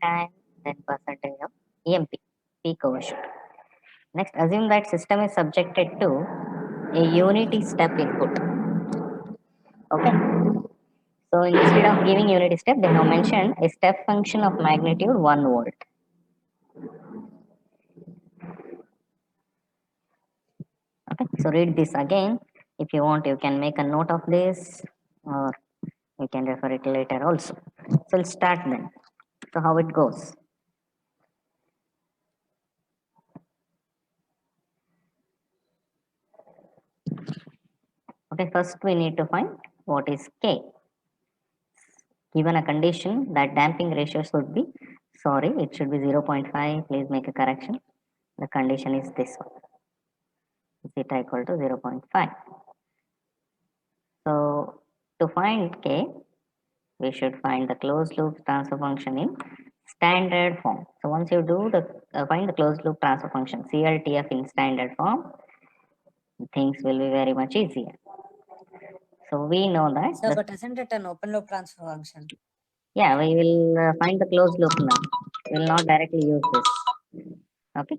time, then percentage of EMP, peak overshoot. Next, assume that system is subjected to a unity step input. Okay. So instead of giving unity step, they have mentioned a step function of magnitude 1 volt. Okay. So read this again. If you want, you can make a note of this, or you can refer it later also. So we'll start then. So how it goes. Okay, first we need to find what is K. Given a condition that damping ratio should be, sorry, it should be 0.5. Please make a correction. The condition is this one, zeta equal to 0.5. So to find K, we should find the closed loop transfer function in standard form. So once you do the find the closed loop transfer function CLTF in standard form, things will be very much easier. So we know that. Sir, but isn't it an open loop transfer function? Yeah, we will find the closed loop now. We will not directly use this. Okay.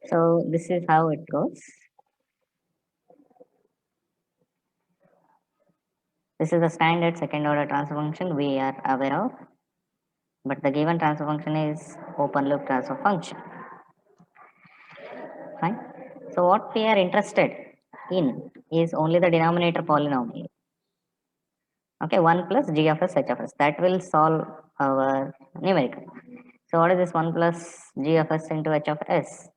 So this is how it goes. This is the standard second order transfer function we are aware of. But the given transfer function is open loop transfer function. Fine. So what we are interested in is only the denominator polynomial. Okay, 1 plus g of s h of s. That will solve our numerical. So what is this 1 plus g of s into h of s?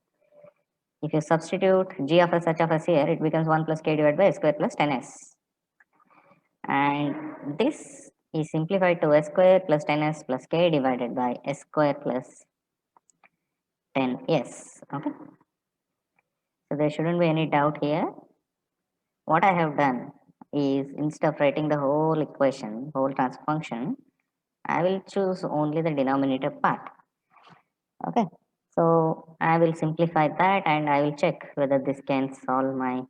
If you substitute g of s h of s here, it becomes 1 plus k divided by s square plus 10s. And this is simplified to s square plus 10s plus k divided by s square plus 10s. Okay. So there shouldn't be any doubt here. What I have done is instead of writing the whole equation, whole transfer function, I will choose only the denominator part. Okay. So I will simplify that and I will check whether this can solve my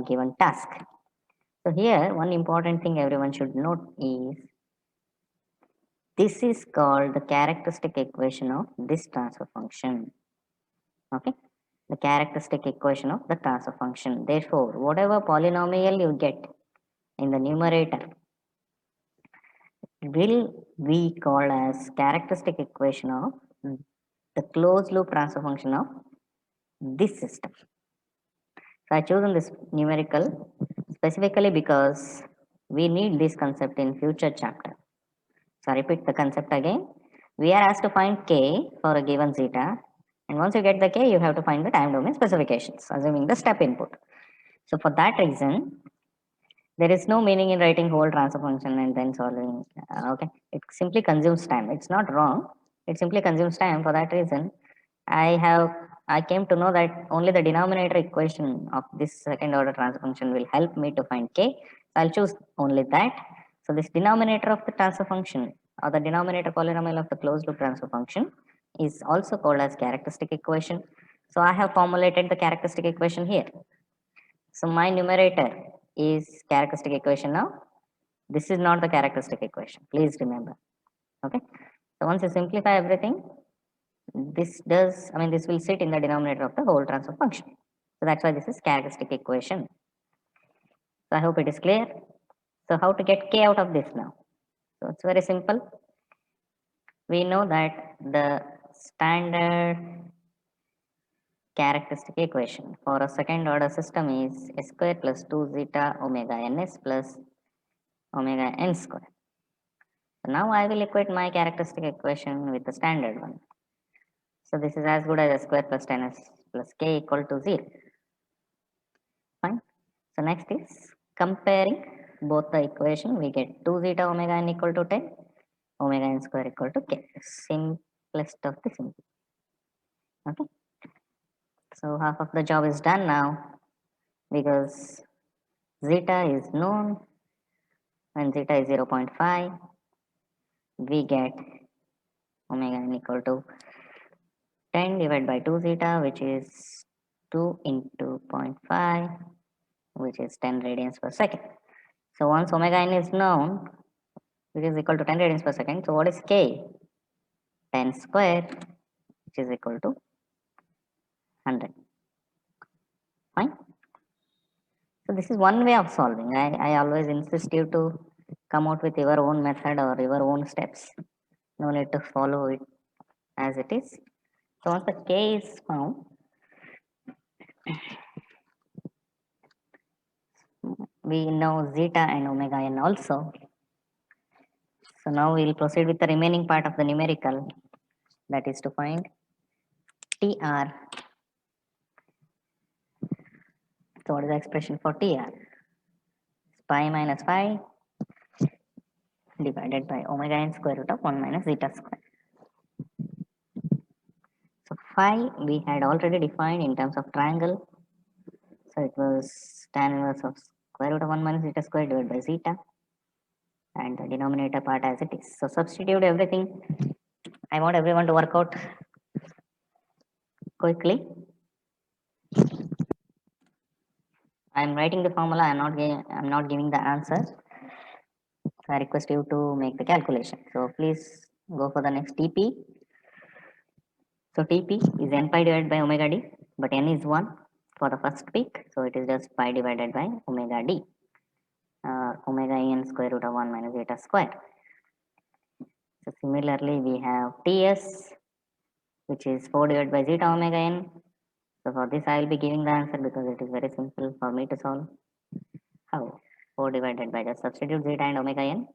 given task. So here one important thing everyone should note is this is called the characteristic equation of this transfer function. Okay. The characteristic equation of the transfer function. Therefore, whatever polynomial you get in the numerator will be called as characteristic equation of the closed loop transfer function of this system. So I chosen this numerical specifically because we need this concept in future chapter. So I repeat the concept again. We are asked to find k for a given zeta, and once you get the k, you have to find the time domain specifications, assuming the step input. So for that reason, there is no meaning in writing whole transfer function and then solving. Okay, it simply consumes time. It's not wrong. It simply consumes time. For that reason, I came to know that only the denominator equation of this second order transfer function will help me to find k. So I'll choose only that. So this denominator of the transfer function or the denominator polynomial of the closed loop transfer function is also called as characteristic equation. So I have formulated the characteristic equation here. So my numerator is characteristic equation now. This is not the characteristic equation. Please remember. Okay. So once you simplify everything, this will sit in the denominator of the whole transfer function. So that's why this is characteristic equation. So I hope it is clear. So how to get k out of this now? So it's very simple. We know that the standard characteristic equation for a second order system is s square plus 2 zeta omega ns plus omega n square. So now I will equate my characteristic equation with the standard one. So this is as good as s square plus 10s plus k equal to 0. Fine. So next is comparing both the equation. We get 2 zeta omega n equal to 10, omega n square equal to k. Simplest of the simple. Okay. So half of the job is done now because zeta is known. When zeta is 0.5, we get omega n equal to 10 divided by 2 zeta, which is 2 into 0.5, which is 10 radians per second. So once omega n is known, which is equal to 10 radians per second, so what is k? 10 square, which is equal to 100. Fine. So this is one way of solving. I always insist you to come out with your own method or your own steps. No need to follow it as it is. So once the k is found, we know zeta and omega n also. So now we'll proceed with the remaining part of the numerical, that is to find TR. So what is the expression for TR? Pi minus phi divided by omega n square root of 1 minus zeta square. So phi we had already defined in terms of triangle. So it was tan inverse of square root of 1 minus zeta square divided by zeta, and the denominator part as it is. So substitute everything. I want everyone to work out quickly. I am writing the formula. I'm not giving the answer. So I request you to make the calculation. So please go for the next TP. So TP is n pi divided by omega d, but n is 1 for the first peak. So it is just pi divided by omega d, omega n square root of 1 minus zeta square. So similarly, we have Ts, which is 4 divided by zeta omega n. So for this, I will be giving the answer because it is very simple for me to solve. How? 4 divided by, just substitute zeta and omega n.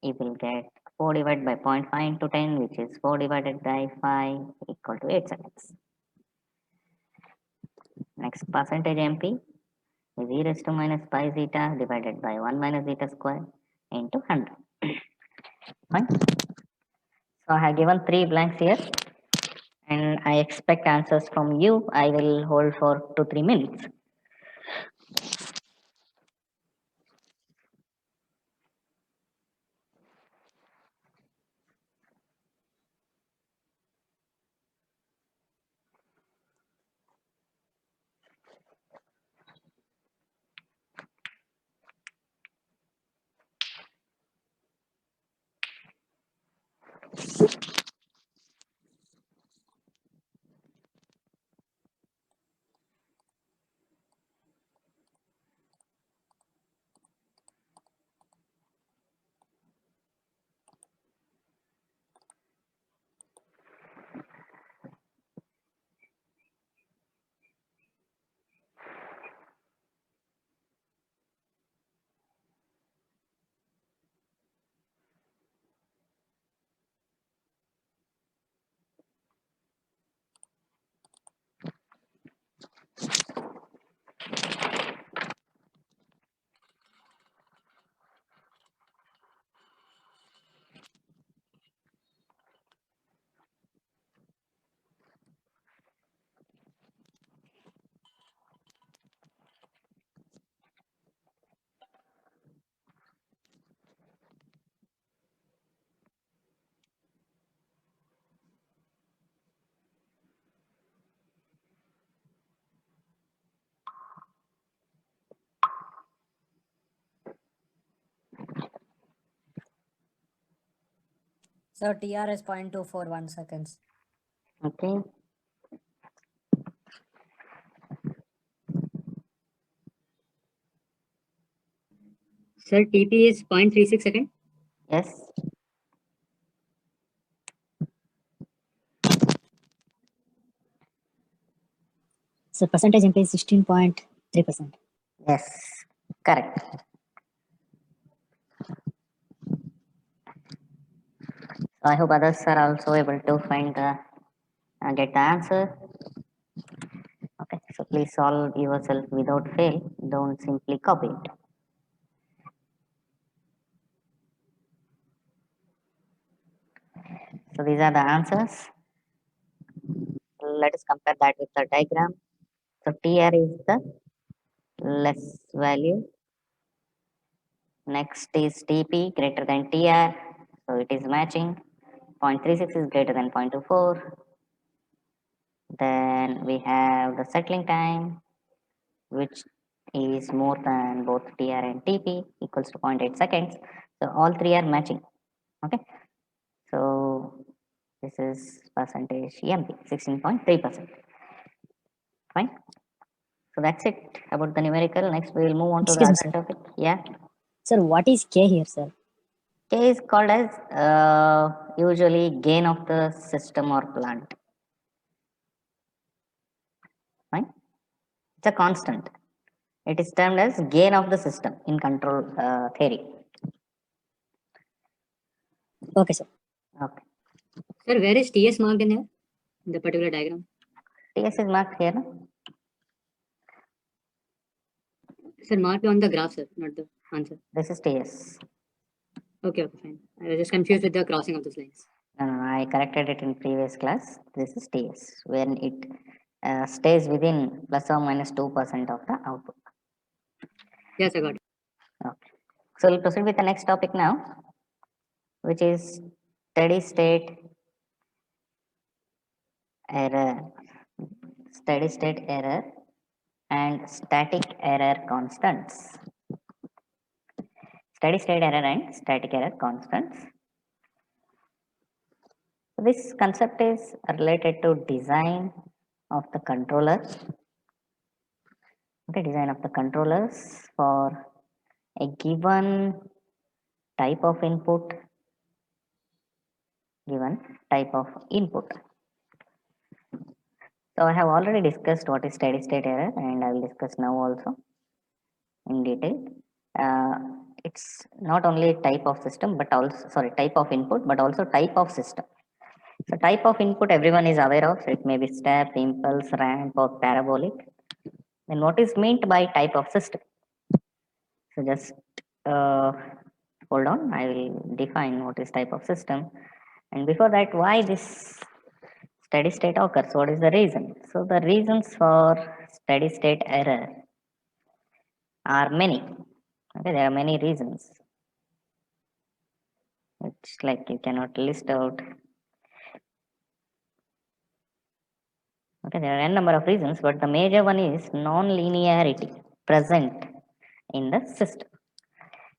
You will get 4 divided by 0.5 into 10, which is 4 divided by 5 equal to 8 seconds. Next, percentage MP is e raised to minus pi zeta divided by 1 minus zeta square into 100. Fine. So I have given 3 blanks here, and I expect answers from you. I will hold for 2-3 minutes. So TR is 0.241 seconds. Okay. Sir, TP is 0.36 second. Yes. So percentage MP is 16.3%. Yes. Correct. So I hope others are also able to find the get the answer. Okay. So please solve yourself without fail. Don't simply copy it. So these are the answers. Let us compare that with the diagram. So TR is the less value. Next is TP greater than TR. So it is matching. 0.36 is greater than 0.24. Then we have the settling time, which is more than both TR and TP, equals to 0.8 seconds. So all three are matching. Okay. So This is percentage EMP, 16.3%. Fine. So that's it about the numerical. Next, we will move on to the Excuse me, other topic. Yeah. Sir, what is K here, sir? K is called as usually gain of the system or plant. Fine. It's a constant. It is termed as gain of the system in control theory. Okay, sir. Okay. Sir, where is TS marked in here? In the particular diagram? TS is marked here. No? Sir, marked on the graph, sir, not the answer. This is TS. Okay, fine. I was just confused with the crossing of those lines. No, I corrected it in previous class. This is TS when it stays within plus or minus 2% of the output. Yes, I got it. Okay. So we'll proceed with the next topic now, which is steady state error, steady state error and static error constants. Steady state error and static error constants. This concept is related to design of the controller. Okay, design of the controllers for a given type of input, given type of input. So I have already discussed what is steady state error, and I will discuss now also in detail. Uh, it's not only type of system, but also type of input, but also type of system. So type of input everyone is aware of. It may be step, impulse, ramp, or parabolic. Then what is meant by type of system? So just uh, hold on. I will define what is type of system. And before that, why this steady state occurs? What is the reason? So the reasons for steady state error are many. Okay, there are many reasons. It's like you cannot list out. Okay, there are n number of reasons, but the major one is non-linearity present in the system.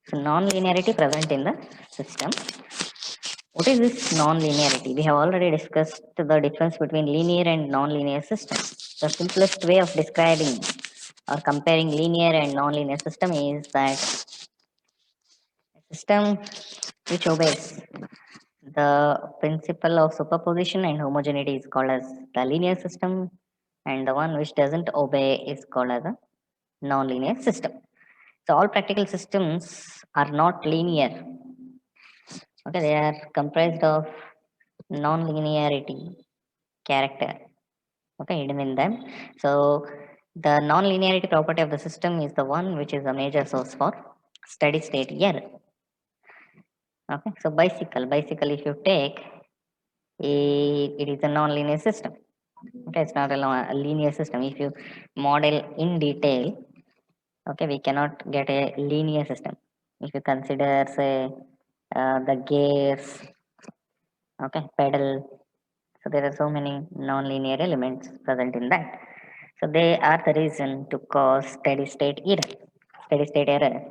So non-linearity present in the system. What is this non-linearity? We have already discussed the difference between linear and non-linear systems. The simplest way of describing or comparing linear and non-linear system is that a system which obeys the principle of superposition and homogeneity is called as the linear system, and the one which doesn't obey is called as a non-linear system. So all practical systems are not linear. Okay, they are comprised of non-linearity character. Okay, hidden in them. So the non-linearity property of the system is the one which is a major source for steady state error. Okay, so bicycle if you take, it is a non-linear system. Okay, it's not a linear system. If you model in detail, okay, we cannot get a linear system. If you consider, say, the gears, okay, pedal, so there are so many non-linear elements present in that. So they are the reason to cause steady state error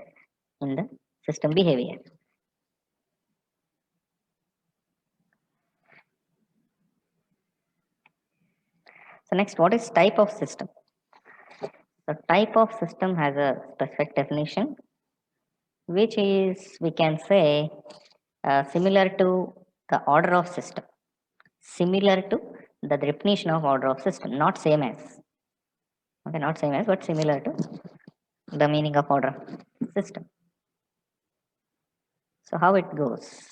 in the system behavior. So next, what is type of system? The type of system has a specific definition, which is, we can say, similar to the order of system. Similar to the definition of order of system, not same as. Okay, not same as, but similar to the meaning of order of system. So how it goes?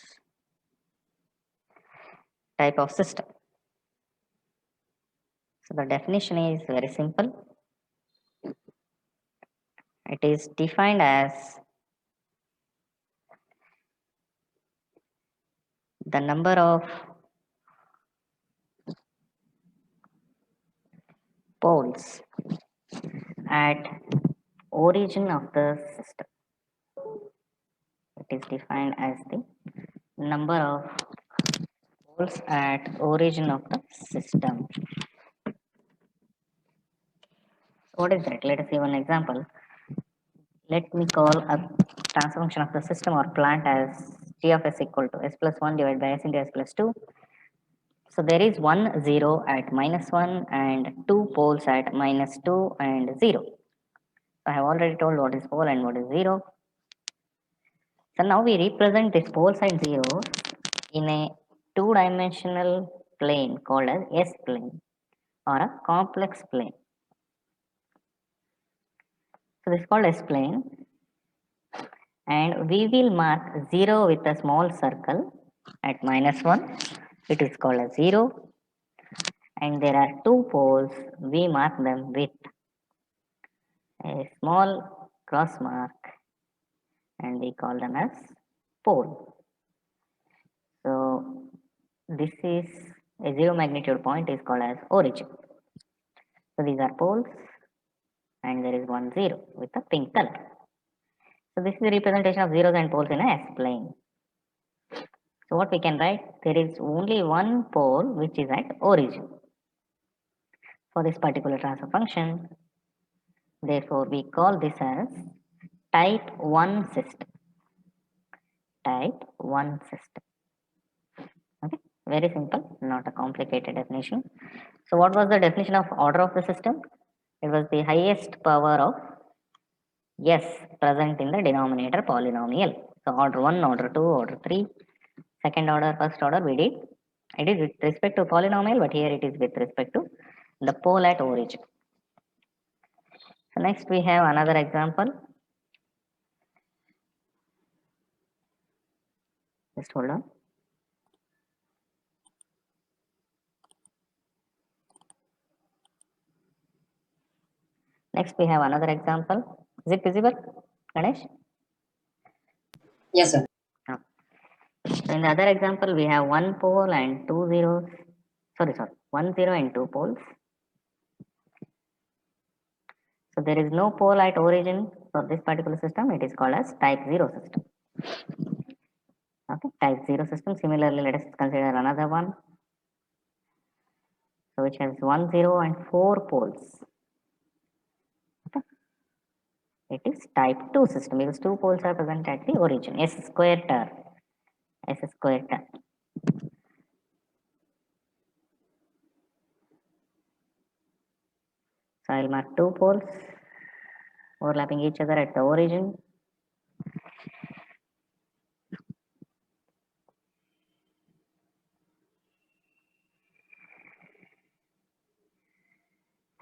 Type of system. So the definition is very simple. It is defined as the number of poles at origin of the system. It is defined as the number of poles at origin of the system. What is that? Let us see one example. Let me call a transfer function of the system or plant as g of s equal to s plus 1 divided by s into s plus 2. So there is 1 0 at -1 and 2 poles at -2 and 0. So I have already told what is pole and what is 0. So now we represent this poles and zeros in a two-dimensional plane called as S plane or a complex plane. So this is called S plane, and we will mark 0 with a small circle at -1. It is called as 0, and there are two poles. We mark them with a small cross mark, and we call them as pole. So this is a 0 magnitude point is called as origin. So these are poles, and there is 1 0 with a pink color. So this is the representation of zeros and poles in a S plane. So what we can write, there is only one pole which is at origin for this particular transfer function. Therefore, we call this as type 1 system. Type 1 system. Okay, very simple, not a complicated definition. So what was the definition of order of the system? It was the highest power of S present in the denominator polynomial. So order 1, order 2, order 3, second order, first order we did. It is with respect to polynomial, but here it is with respect to the pole at origin. So next we have another example. Just hold on. Next we have another example. Is it visible, Ganesh? Yes, sir. No. So in the other example, we have one pole and two zeros. Sorry, 1 0 and two poles. So there is no pole at origin for this particular system. It is called as type 0 system. Okay, type 0 system. Similarly, let us consider another one. So which has 1 0 and 4 poles. Okay. It is type 2 system because two poles are present at the origin. S square term. S square term. So I'll mark two poles overlapping each other at the origin.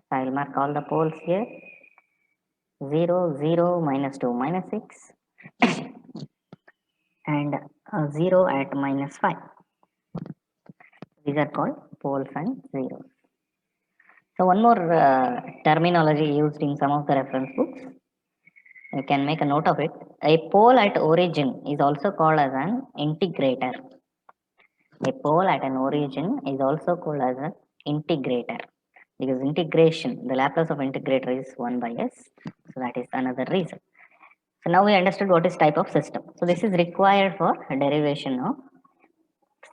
So I'll mark all the poles here. 0, 0, -2, -6, and 0 at -5. These are called poles and zeros. So one more terminology used in some of the reference books. You can make a note of it. A pole at origin is also called as an integrator. A pole at an origin is also called as an integrator because integration, the Laplace of integrator is 1 by s. So that is another reason. So now we understood what is type of system. So this is required for derivation of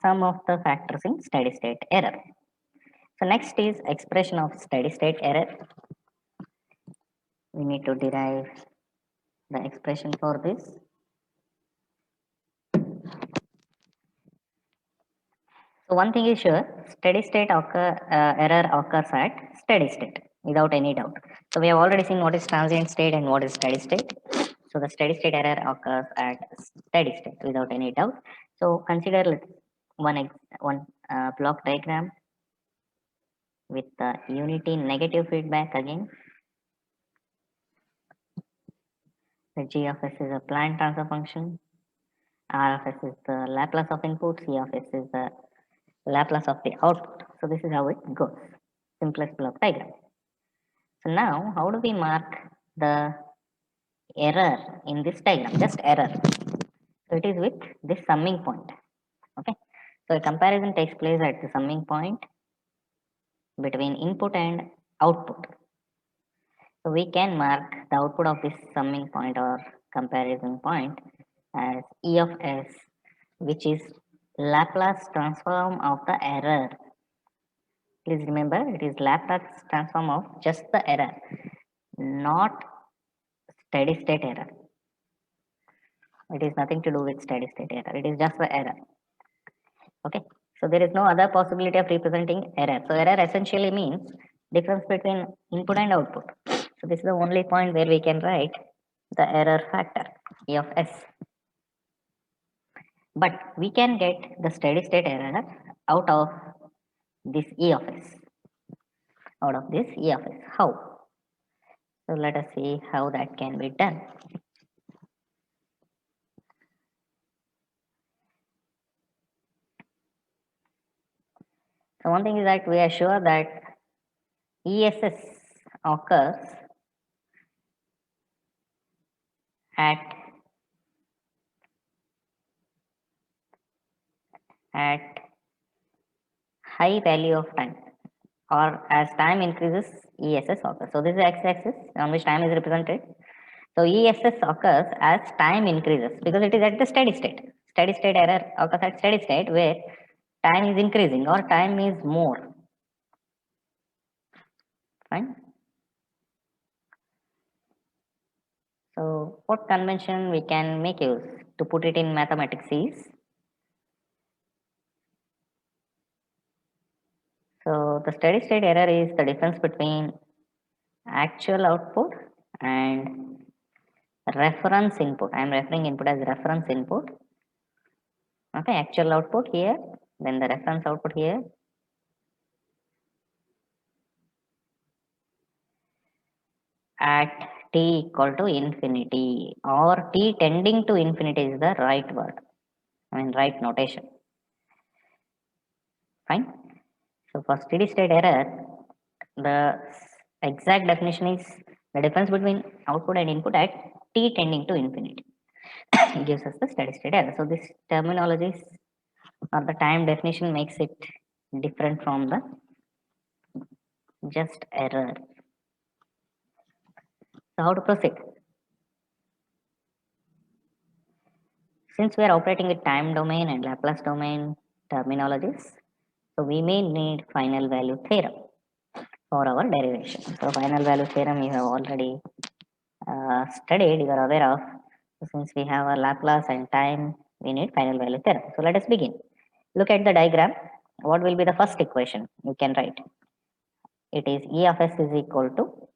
some of the factors in steady state error. So next is expression of steady state error. We need to derive the expression for this. So one thing is sure, steady state error occurs at steady state without any doubt. So we have already seen what is transient state and what is steady state. So the steady state error occurs at steady state without any doubt. So consider one block diagram with the unity negative feedback again. The g of s is a Planck transfer function. R of s is the Laplace of input. C of s is the Laplace of the output. So this is how it goes. Simplest block diagram. So now how do we mark the error in this diagram? Just error. So it is with this summing point. Okay. So a comparison takes place at the summing point between input and output. So we can mark the output of this summing point or comparison point as E of s, which is Laplace transform of the error. Please remember, it is Laplace transform of just the error, not steady state error. It is nothing to do with steady state error. It is just the error. Okay. So there is no other possibility of representing error. So error essentially means difference between input and output. So this is the only point where we can write the error factor E of S. But we can get the steady state error out of this E of S. Out of this E of S. How? So let us see how that can be done. So one thing is that we are sure that ESS occurs at high value of time, or as time increases ESS occurs. So this is the x-axis on which time is represented. So ESS occurs as time increases because it is at the steady state. Steady state error occurs at steady state where time is increasing or time is more. Fine. So what convention we can make use to put it in mathematics is, so the steady state error is the difference between actual output and reference input. I am referring input as reference input. Okay, actual output here, then the reference output here. At t equal to infinity, or t tending to infinity is the right word. I mean, right notation. Fine. So for steady state error, the exact definition is the difference between output and input at t tending to infinity. It gives us the steady state error. So this terminologies or the time definition makes it different from the just error. So how to proceed? Since we are operating with time domain and Laplace domain terminologies, so we may need final value theorem for our derivation. So final value theorem you have already studied, you are aware of. So since we have a Laplace and time, we need final value theorem. So let us begin. Look at the diagram. What will be the first equation you can write? It is E of S is equal to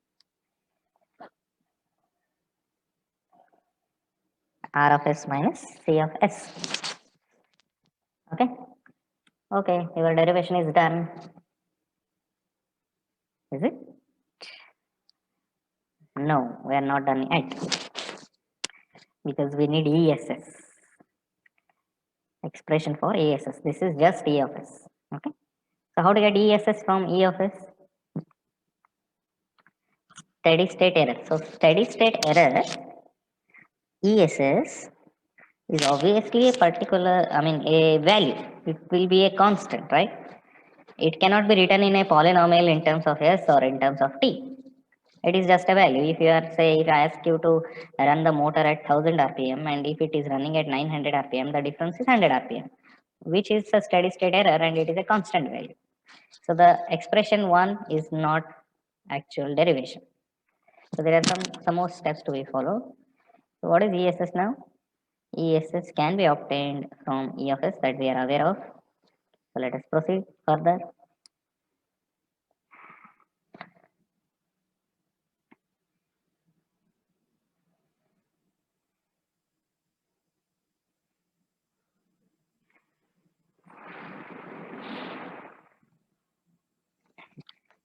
R of S minus C of S. Okay. Okay, your derivation is done. Is it? No, we are not done yet because we need ESS. Expression for ESS. This is just E of S. Okay. So how to get ESS from E of S? Steady state error. So steady state error, ESS is obviously a particular, I mean a value. It will be a constant, right? It cannot be written in a polynomial in terms of S or in terms of T. It is just a value. If you are, say, if I ask you to run the motor at 1000 RPM and if it is running at 900 RPM, the difference is 100 RPM, which is a steady state error and it is a constant value. So the expression 1 is not actual derivation. So there are some more steps to be followed. So what is ESS now? ESS can be obtained from E of S that we are aware of. So let us proceed further.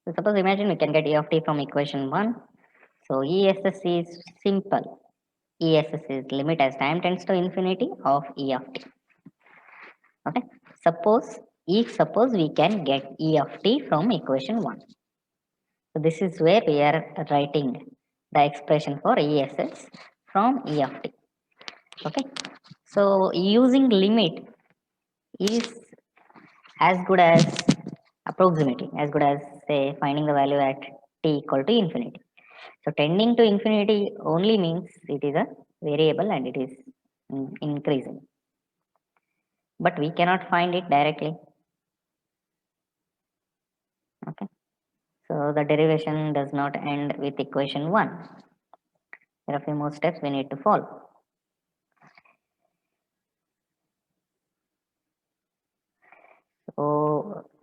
So suppose imagine we can get E of t from equation 1. So ESS is simple. ESS is limit as time tends to infinity of E of t. Okay. Suppose we can get E of t from equation 1. So this is where we are writing the expression for ESS from E of t. Okay. So using limit is as good as approximating, as good as say finding the value at t equal to infinity. So tending to infinity only means it is a variable and it is increasing. But we cannot find it directly. Okay. So the derivation does not end with equation 1. There are a few more steps we need to follow.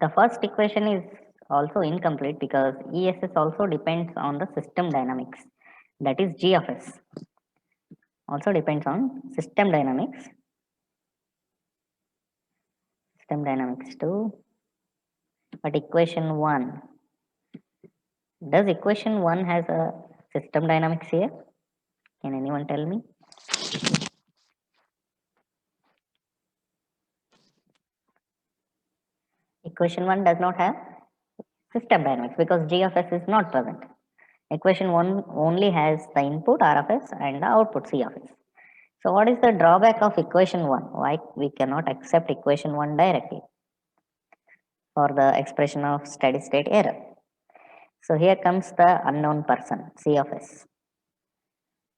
the first equation is also incomplete because ESS also depends on the system dynamics. That is G of S. Also depends on system dynamics. System dynamics too. But equation 1. Does equation 1 has a system dynamics here? Can anyone tell me? Equation 1 does not have system dynamics because G of S is not present. Equation 1 only has the input R of S and the output C of S. So what is the drawback of equation 1? Why we cannot accept equation 1 directly for the expression of steady state error? So here comes the unknown person, C of S.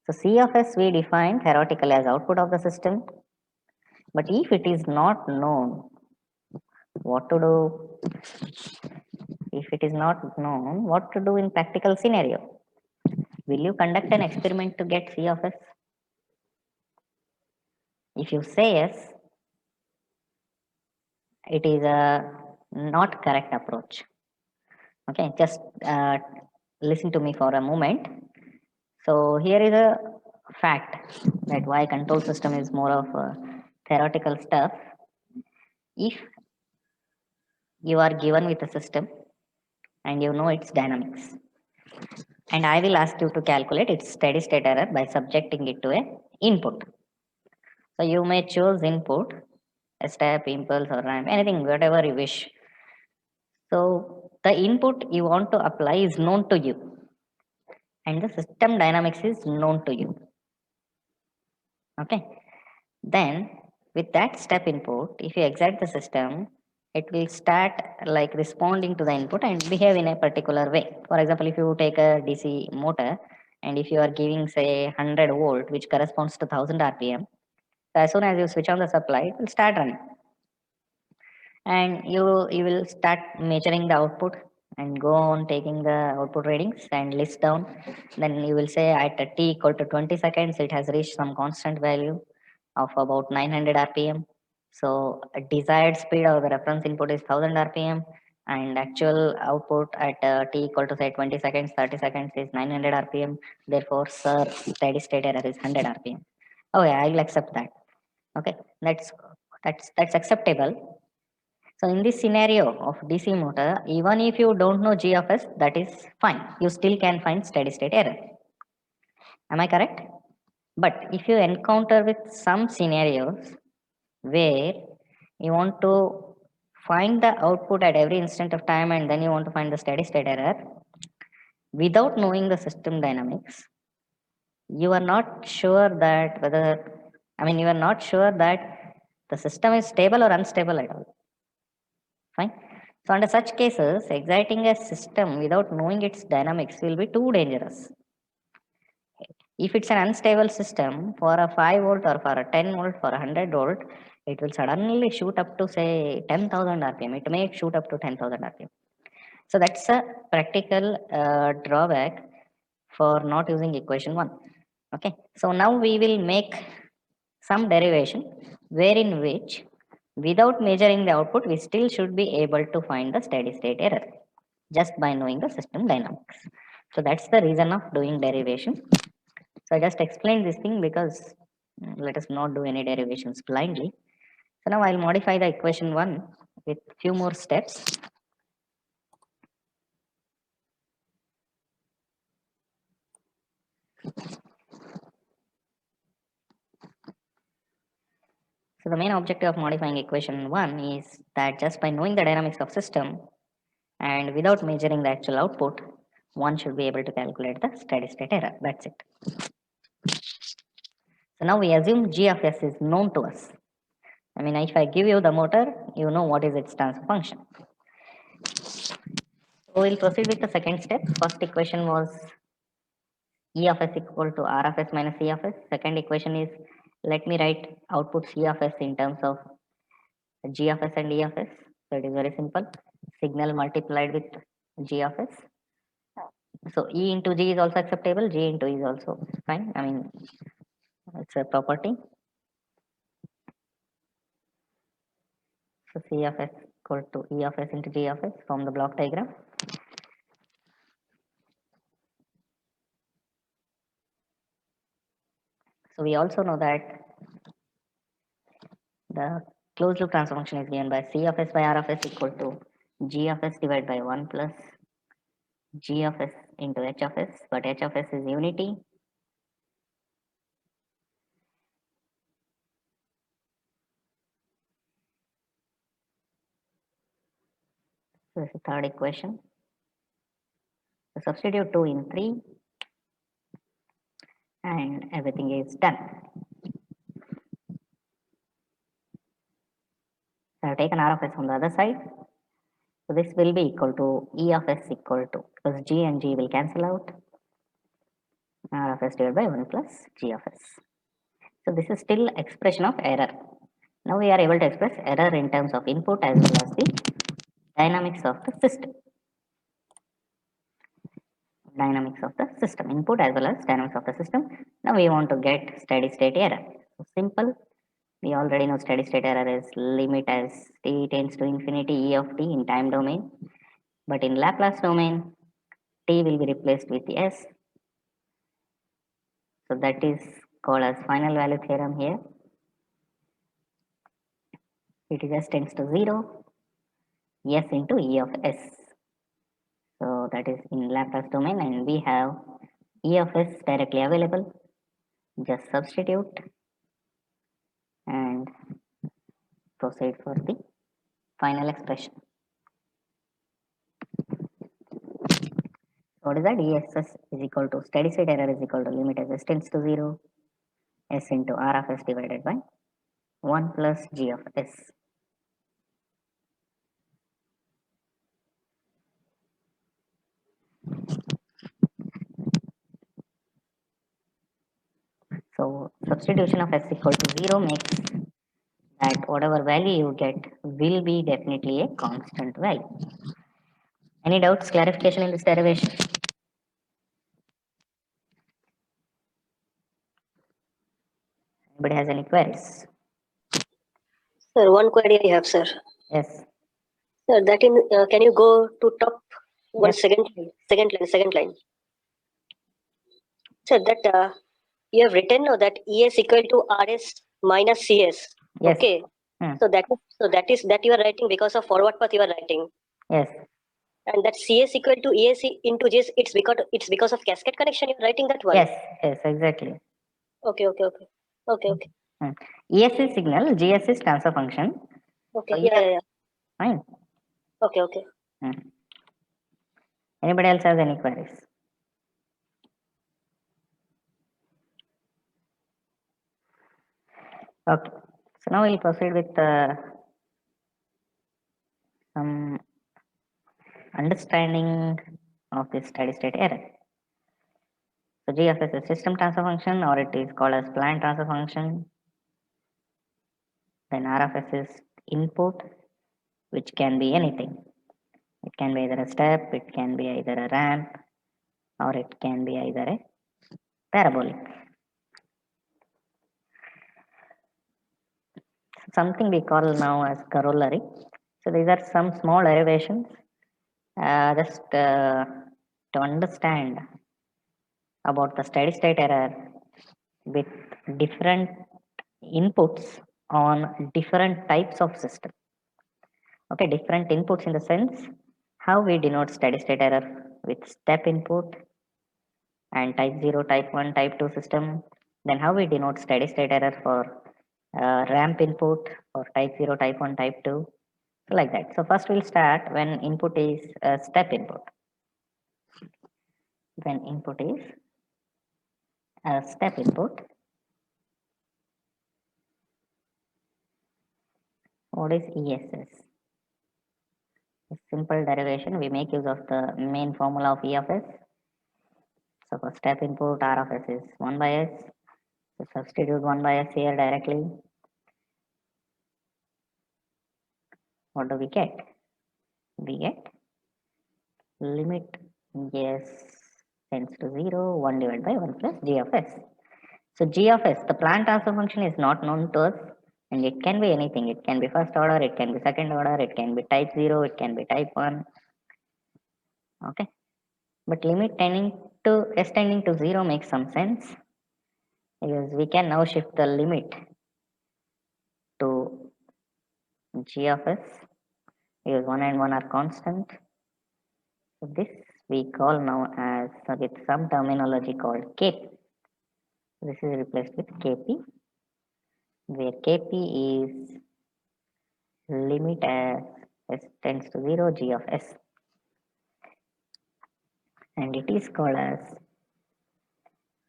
So C of S we define theoretically as output of the system, but if it is not known, what to do? If it is not known, what to do in practical scenario? Will you conduct an experiment to get C of S? If you say yes, it is a not correct approach. Okay, just listen to me for a moment. So here is a fact that why control system is more of theoretical stuff. If you are given with a system and you know its dynamics, and I will ask you to calculate its steady state error by subjecting it to a input. So you may choose input, a step, impulse, or ramp, anything, whatever you wish. So the input you want to apply is known to you, and the system dynamics is known to you. Okay. Then with that step input, if you excite the system, it will start like responding to the input and behave in a particular way. For example, if you take a DC motor and if you are giving say 100 volt, which corresponds to 1000 RPM, so as soon as you switch on the supply, it will start running. And you will start measuring the output and go on taking the output readings and list down. Then you will say at a t equal to 20 seconds, it has reached some constant value of about 900 RPM. So a desired speed of the reference input is 1000 RPM and actual output at t equal to say 20 seconds, 30 seconds is 900 RPM. Therefore, sir, steady state error is 100 RPM. Okay, I will accept that. Okay, that's acceptable. So in this scenario of DC motor, even if you don't know G of S, that is fine. You still can find steady state error. Am I correct? But if you encounter with some scenarios where you want to find the output at every instant of time and then you want to find the steady state error without knowing the system dynamics, you are not sure that you are not sure that the system is stable or unstable at all. Fine. So under such cases, exciting a system without knowing its dynamics will be too dangerous. If it's an unstable system, for a 5 volt or for a 10 volt, for a 100 volt, it will suddenly shoot up to say 10,000 RPM. It may shoot up to 10,000 RPM. So that's a practical drawback for not using equation 1. Okay. So now we will make some derivation wherein which without measuring the output, we still should be able to find the steady state error just by knowing the system dynamics. So that's the reason of doing derivation. So I just explained this thing because let us not do any derivations blindly. So now I'll modify the equation 1 with few more steps. So the main objective of modifying equation 1 is that just by knowing the dynamics of system and without measuring the actual output, one should be able to calculate the steady state error. That's it. So now we assume G of S is known to us. I mean, if I give you the motor, you know what is its transfer function. So we'll proceed with the second step. First equation was E of S equal to R of S minus E of S. Second equation is, let me write output C of S in terms of G of S and E of S. So it is very simple. Signal multiplied with G of S. So E into G is also acceptable. G into E is also fine. I mean, it's a property. So C of S equal to E of S into G of S from the block diagram. So we also know that the closed loop transfer function is given by C of S by R of S equal to G of S divided by 1 plus G of S into H of S, but H of S is unity. So this is the third equation. So substitute 2 in 3 and everything is done. So I've taken R of S on the other side. So this will be equal to E of S equal to, because G and G will cancel out, R of S divided by 1 plus G of S. So this is still expression of error. Now we are able to express error in terms of input as well as the dynamics of the system. Dynamics of the system, input as well as dynamics of the system. Now we want to get steady state error. So simple. We already know steady state error is limit as t tends to infinity E of t in time domain. But in Laplace domain, t will be replaced with S. So that is called as final value theorem here. It just tends to 0, S into E of S. So that is in Laplace domain, and we have E of S directly available. Just substitute and proceed for the final expression. So what is that? ESS is equal to steady state error is equal to limit as S tends to 0, S into R of S divided by 1 plus G of S. So substitution of S equal to 0 makes that whatever value you get will be definitely a constant value. Any doubts, clarification in this derivation? Anybody has any queries? Sir, one query I have, sir. Yes. Sir, that in can you go to top one Yes. second line. Sir, that you have written that ES equal to RS minus CS. Yes. Okay. So that is that you are writing because of forward path you are writing. Yes. And that CS equal to ES into GS, it's because of cascade connection you're writing that one. Yes. Yes. Exactly. Okay. ES is signal, GS is transfer function. Okay. So Yeah. Fine. Okay. Anybody else has any queries? Okay. So now we'll proceed with some understanding of this steady state error. So G of S is system transfer function, or it is called as plant transfer function. Then R of S is input, which can be anything. It can be either a step, it can be either a ramp, or it can be either a parabolic. Something we call now as corollary. So these are some small derivations just to understand about the steady state error with different inputs on different types of system. Okay, different inputs in the sense how we denote steady state error with step input and type 0, type 1, type 2 system. Then how we denote steady state error for ramp input or type 0, type 1, type 2. So like that. So first we'll start when input is step input. When input is a step input, what is ESS? A simple derivation, we make use of the main formula of E of S. So for step input, R of S is 1 by S. So substitute 1 by S here directly. What do we get? We get limit S tends to 0, 1 divided by 1 plus G of S. So G of S, the plant transfer function, is not known to us, And it can be anything. It can be first order, it can be second order, it can be type 0, it can be type 1. Okay. But limit tending to s tending to 0 makes some sense, because we can now shift the limit to g of s, because 1 and 1 are constant. So this we call now as with some terminology called kp. This is replaced with kp, where kp is limit as s tends to 0 g of s, and it is called as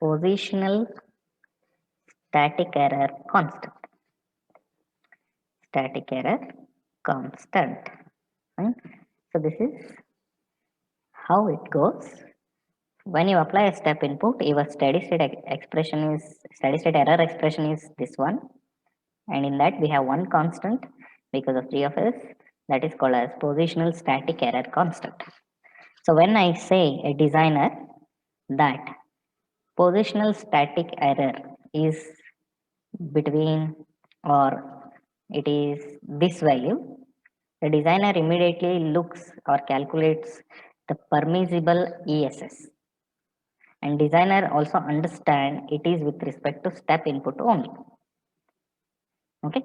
positional static error constant. Static error constant. Right? So this is how it goes. When you apply a step input, your steady state error expression is this one, and in that we have one constant because of g of s, that is called as positional static error constant. So when I say a designer that positional static error is between, or it is this value, the designer immediately looks or calculates the permissible ESS, and designer also understand it is with respect to step input only. Okay,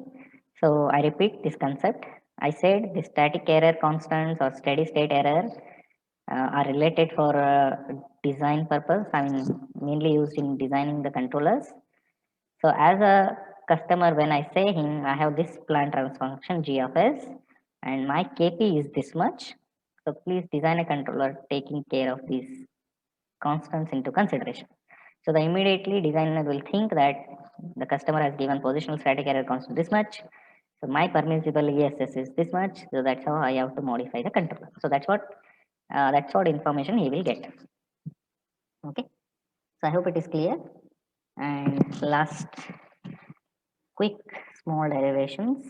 so I repeat this concept. I said the static error constants or steady state error are related for design purpose. I mean, mainly used in designing the controllers. So as a customer, when I say him, I have this plant transfer function g of s, and my kp is this much. So please design a controller taking care of these constants into consideration. So the immediately designer will think that the customer has given positional static error constant this much. So my permissible ESS is this much. So that's how I have to modify the controller. So that's what information he will get. Okay. So I hope it is clear. And last quick small derivations.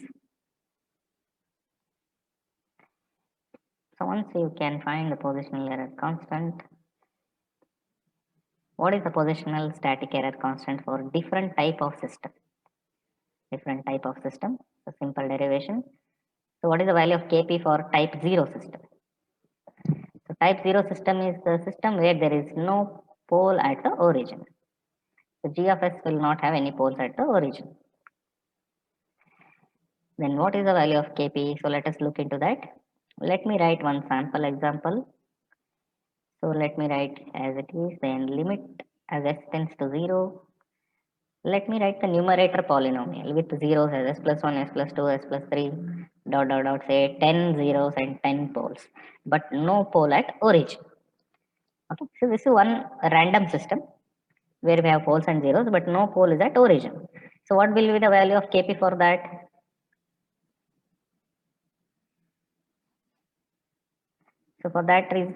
So once you can find the positional error constant, what is the positional static error constant for different type of system? Different type of system, so simple derivation. So what is the value of Kp for type 0 system? So type 0 system is the system where there is no pole at the origin. So G of S will not have any poles at the origin. Then what is the value of Kp? So let us look into that. Let me write one sample example. So let me write as it is, then limit as s tends to 0. Let me write the numerator polynomial with zeros as s plus 1, s plus 2, s plus 3, dot dot dot, say 10 zeros and 10 poles, but no pole at origin. Okay, so this is one random system where we have poles and zeros, but no pole is at origin. So what will be the value of Kp for that? So for that reason,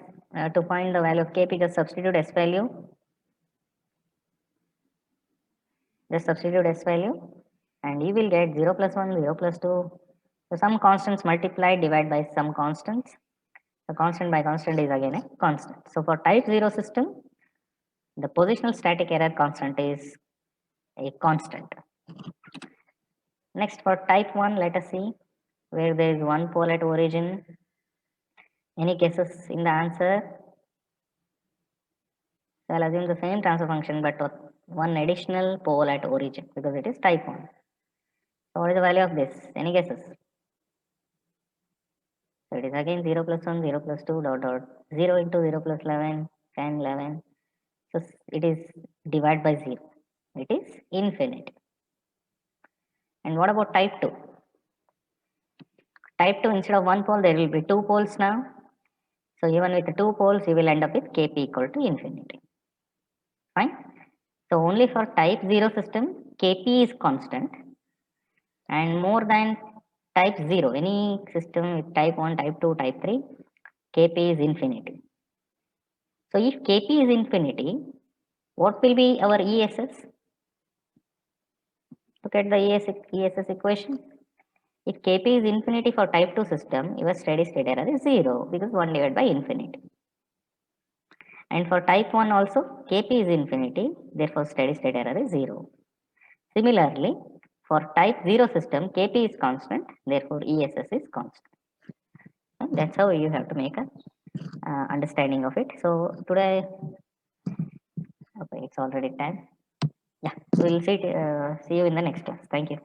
to find the value of Kp, just substitute s value. Just substitute s value, and you will get 0 plus 1, 0 plus 2. So some constants multiplied divided by some constants. The constant by constant is again a constant. So for type 0 system, the positional static error constant is a constant. Next, for type 1, let us see where there is one pole at origin. Any guesses in the answer? So I'll assume the same transfer function, but one additional pole at origin because it is type 1. So what is the value of this? Any guesses? So it is again 0 plus 1, 0 plus 2, dot dot, 0 into 0 plus 11, 10, 11. So it is divided by 0. It is infinite. And what about type 2? Type 2, instead of one pole, there will be two poles now. So even with the two poles, you will end up with Kp equal to infinity. Fine. So only for type 0 system, Kp is constant, and more than type 0, any system with type 1, type 2, type 3, Kp is infinity. So if Kp is infinity, what will be our ESS? Look at the ESS equation. If Kp is infinity for type 2 system, your steady state error is 0 because 1 divided by infinity. And for type 1 also, Kp is infinity, therefore steady state error is 0. Similarly, For type 0 system, Kp is constant, therefore ESS is constant. And that's how you have to make a understanding of it. So today, okay, it's already time. Yeah, we'll see you in the next class. Thank you.